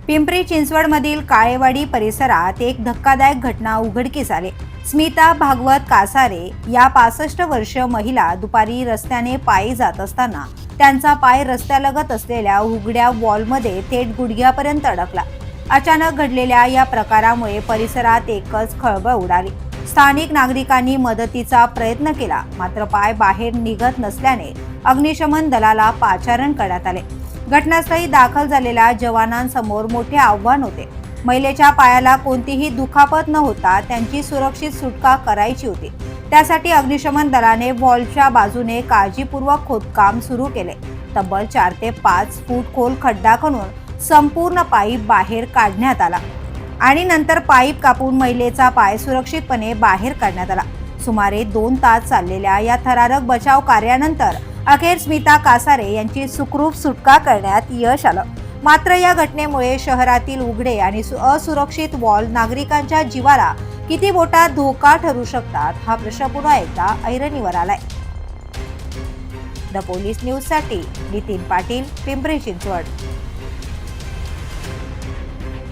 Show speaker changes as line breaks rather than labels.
पिंपरी चिंचवडमधील काळेवाडी परिसरात एक धक्कादायक घटना उघडकीस आली। स्मिता भागवत कासारे या 65 वर्षीय महिला दुपारी रस्त्याने पायी जात असताना त्यांचा पाय रस्त्यालगत असलेल्या उघड्या वॉलमध्ये थेट गुडघ्यापर्यंत अडकला। अचानक घडलेल्या या प्रकारामुळे परिसरात एकच खळबळ उडाली। स्थानिक नागरिकांनी मदतीचा प्रयत्न केला, मात्र पाय बाहेर निघत नसल्याने अग्निशमन दलाला पाचारण करण्यात आले। घटनास्थळी दाखल झालेल्या जवानांसमोर मोठे आव्हान होते। महिलेच्या पायाला कोणतीही दुखापत न होता त्यांची सुरक्षित सुटका करायची होती। त्यासाठी अग्निशमन दलाने वॉलच्या बाजूने काळजीपूर्वक खोदकाम सुरू केले। तब्बल 4 ते 5 फूट खोल खड्डा खणून संपूर्ण पाईप बाहेर काढण्यात आला आणि नंतर पाईप कापून महिलेचा पाय सुरक्षितपणे बाहेर काढण्यात आला। सुमारे 2 तास चाललेल्या या थरारक बचाव कार्यानंतर अखेर स्मिता कासारे यांची सुखरूप सुटका करण्यात यश आलं। मात्र या घटनेमुळे शहरातील उघडे आणि असुरक्षित वॉल नागरिकांच्या जीवाला किती मोठा धोका ठरू शकतात हा प्रश्न पुन्हा एकदा ऐरणीवर आलाय। द पोलीस न्यूज साठी नितीन पाटील, पिंपरी चिंचवड।